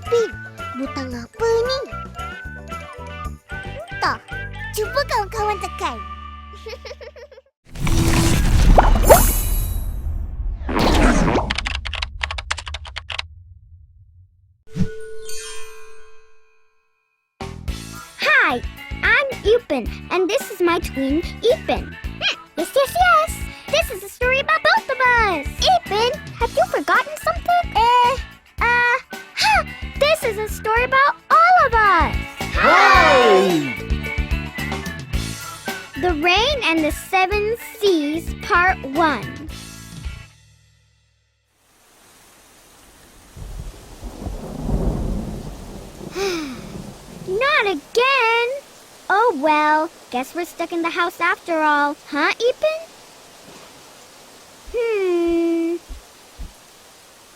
Ipin, butang apa ni? Entah, cuba kawan-kawan tekan. Hi, I'm Upin, and this is my twin, Ipin. Yes, yes, yes. This is a story about both of us. Ipin, have you forgotten something? This is a story about all of us. Hey! The Rain and the Seven Seas, Part 1. Not again! Oh well, guess we're stuck in the house after all, huh, Ipin?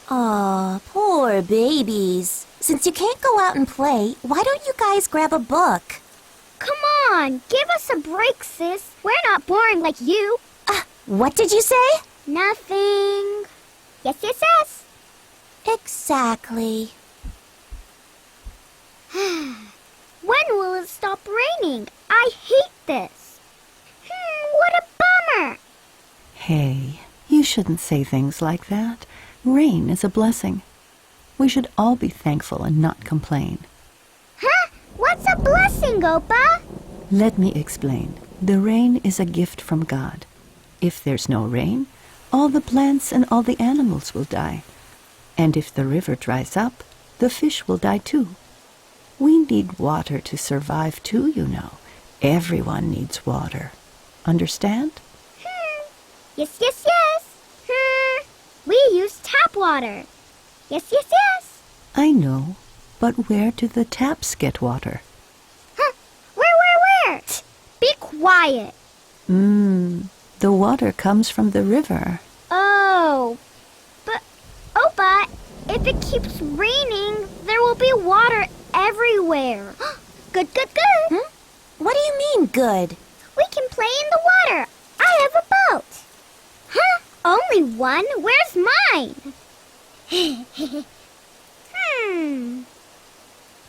Aw, poor babies. Since you can't go out and play, why don't you guys grab a book? Come on, give us a break, sis. We're not boring like you. What did you say? Nothing. Yes, yes, yes. Exactly. When will it stop raining? I hate this. What a bummer. Hey, you shouldn't say things like that. Rain is a blessing. We should all be thankful and not complain. Huh? What's a blessing, Opa? Let me explain. The rain is a gift from God. If there's no rain, all the plants and all the animals will die. And if the river dries up, the fish will die too. We need water to survive too, you know. Everyone needs water. Understand? Yes, yes, yes. We use tap water. Yes, yes, yes. I know, but where do the taps get water? Where? Be quiet. The water comes from the river. Oh, but, Opa, if it keeps raining, there will be water everywhere. Good. What do you mean, good? We can play in the water. I have a boat. Only one? Where's mine?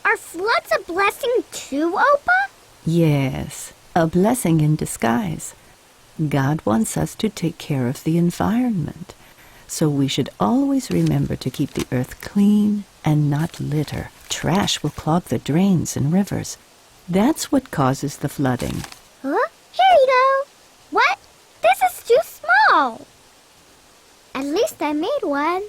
Are floods a blessing too, Opa? Yes, a blessing in disguise. God wants us to take care of the environment, so we should always remember to keep the earth clean and not litter. Trash will clog the drains and rivers. That's what causes the flooding. Huh? Here you go. What? This is too small. At least I made one.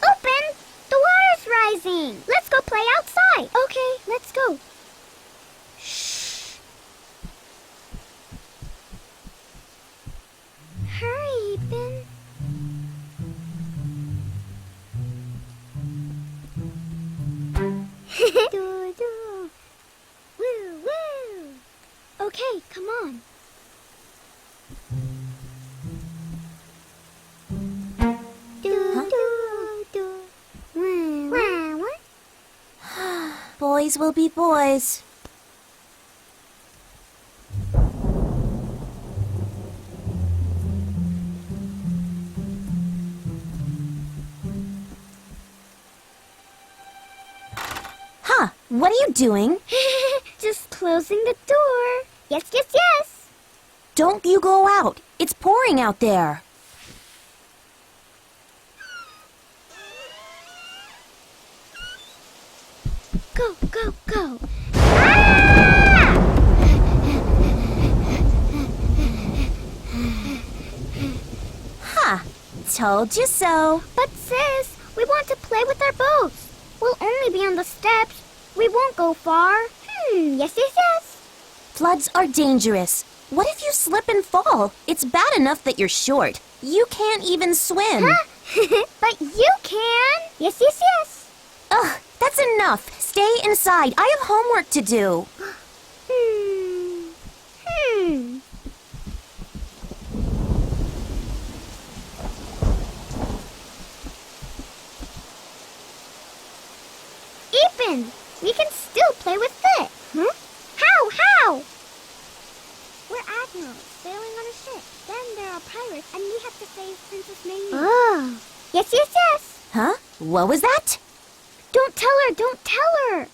Open! The water's rising. Let's go play outside. Okay, let's go. Shh. Hurry, Ipin. Do. Woo. Okay, come on. Boys will be boys. What are you doing? Just closing the door. Yes, yes, yes. Don't you go out. It's pouring out there. Go. Ah! Told you so. But sis, we want to play with our boats. We'll only be on the steps. We won't go far. Yes. Floods are dangerous. What if you slip and fall? It's bad enough that you're short. You can't even swim. But you can. Yes. Ugh, that's enough. Stay inside. I have homework to do. Ipin, we can still play with it. How? We're admirals sailing on a ship. Then there are pirates, and we have to save Princess May. Yes, yes, yes. Huh? What was that? Don't tell her, don't tell her.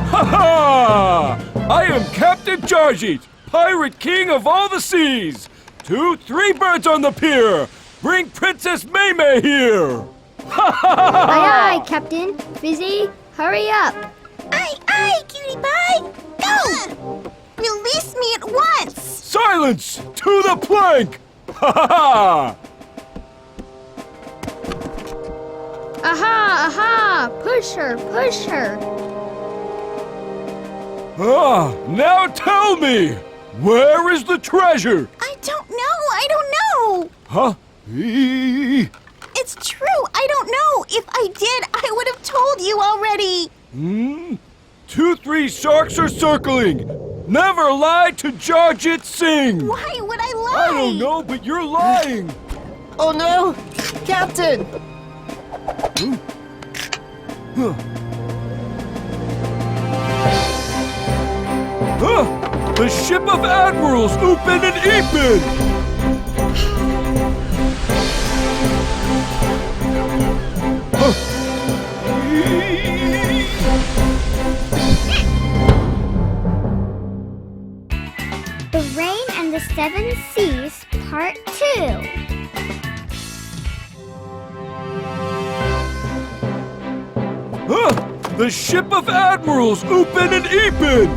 Ha ha! I am Captain Jarjit, Pirate King of all the seas. 2, 3 birds on the pier. Bring Princess Maymay here. Ha ha ha! Aye, aye, Captain. Fizzy, hurry up. Aye, cutie pie! Go! Release me at once! Silence! To the plank! Ha ha ha! Aha, aha! Push her, push her. Ah, now tell me, where is the treasure? I don't know! Huh? Eee. It's true, I don't know! If I did, I would have told you already! 2, 3 sharks are circling. Never lie to Jarjit Singh. Why would I lie? I don't know, but you're lying. Oh no! Captain! The ship of Admirals Upin and Ipin. The Rain and the Seven Seas, Part 2. The ship of Admirals Upin and Ipin.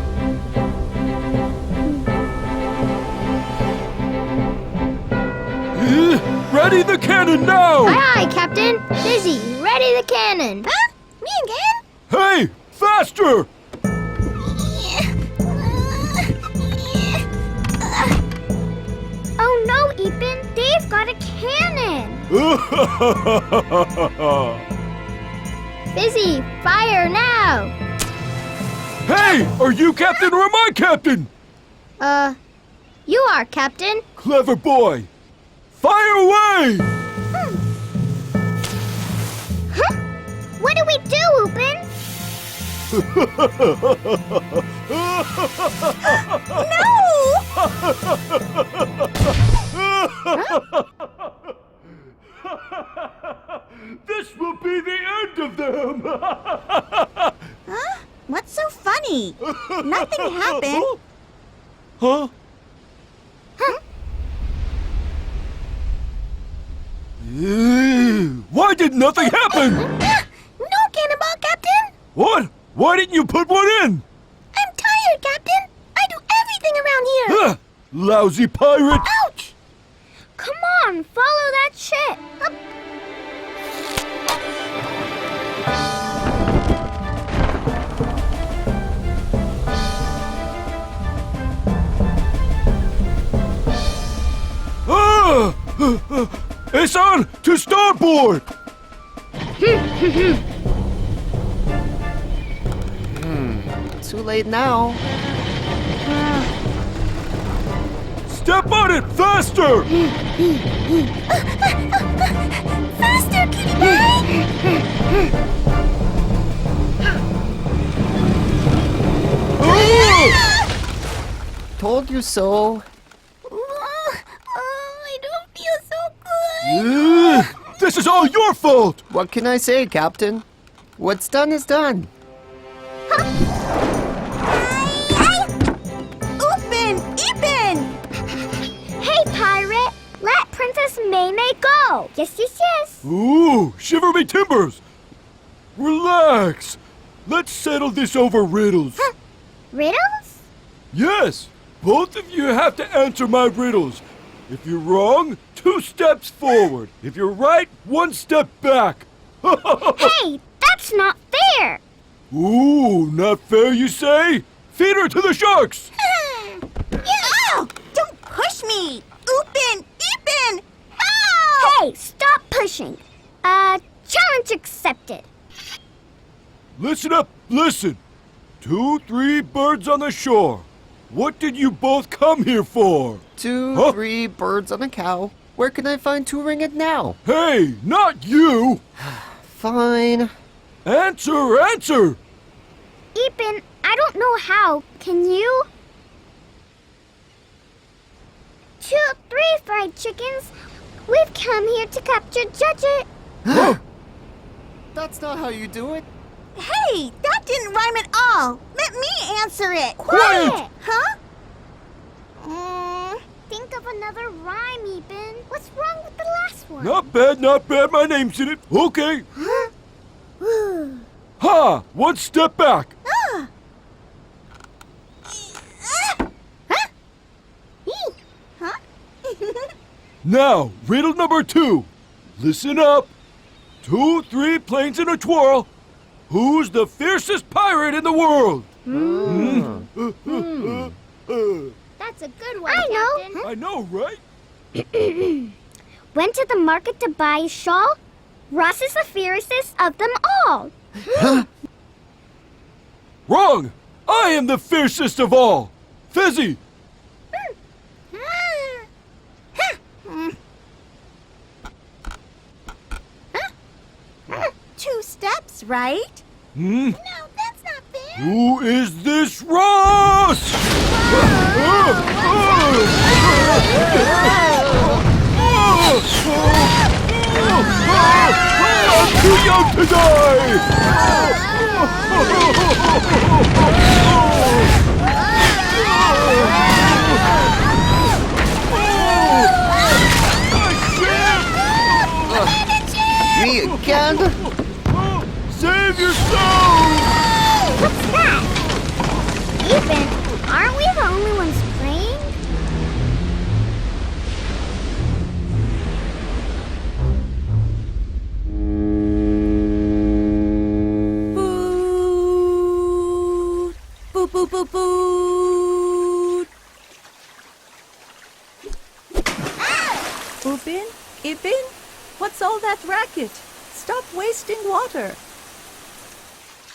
Ready the cannon now! Aye, aye, Captain. Fizzy, ready the cannon. Huh? Me again? Hey, faster! Oh no, Ipin, Dave got a cannon. Fizzy, fire now. Hey, are you captain or am I captain? You are, Captain. Clever boy. Fire away! Huh? What do we do, Upin? This will be the end of them! Huh? What's so funny? Nothing happened. Huh? Why did nothing happen? No cannonball, Captain! What? Why didn't you put one in? I'm tired, Captain! I do everything around here! Huh? Lousy pirate! Ouch! Come on, follow that ship. Up. Ah! It's on to starboard! Too late now. Step on it faster! Faster, cutie pie! Told you so. I don't feel so good. This is all your fault! What can I say, Captain? What's done is done. Upin! Ipin! Hey, pirate, let Princess Maymay go. Yes, yes, yes. Ooh, shiver me timbers! Relax! Let's settle this over riddles. Riddles? Yes, both of you have to answer my riddles. If you're wrong, 2 steps forward. If you're right, 1 step back. Hey, that's not fair. Ooh, not fair, you say? Feed her to the sharks! Ow! Don't push me! Upin! Ipin! Help! Hey, stop pushing. Challenge accepted. Listen up, listen. 2, 3 birds on the shore. What did you both come here for? 2, Huh? 3 birds on a cow. Where can I find 2 ringgit now? Hey, not you! Fine. Answer, answer! Ipin, I don't know how. Can you? 2, 3 fried chickens. We've come here to capture Judge. That's not how you do it. Hey, that didn't rhyme at all. Let me answer it. Quiet! Huh? Think of another rhyme, Ipin. What's wrong with the last one? Not bad, not bad. My name's in it. Okay. Huh? Ha! One step back. Ah. Huh? Now, riddle number 2. Listen up. 2, 3 planes in a twirl. Who's the fiercest pirate in the world? That's a good one, Captain. I know, right? Went to the market to buy a shawl. Ross is the fiercest of them all. Wrong! I am the fiercest of all! Fizzy! 2 steps, right? Hmm? No, that's not fair. Who is this Ross? I'm too young to die! Me again? Save yourself! What's that? Ipin, aren't we the only ones playing? Boot, boot, boot, boot. Upin, Ipin, what's all that racket? Stop wasting water.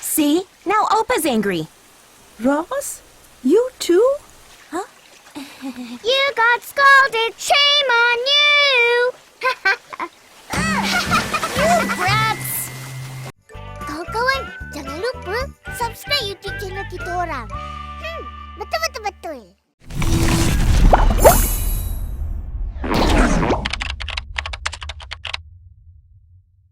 See? Now Opa's angry. Ross, you too? You got scolded. Shame on you. You brats! Kawan-kawan, jangan lupa subscribe YouTube channel kita orang. Betul-betul-betul.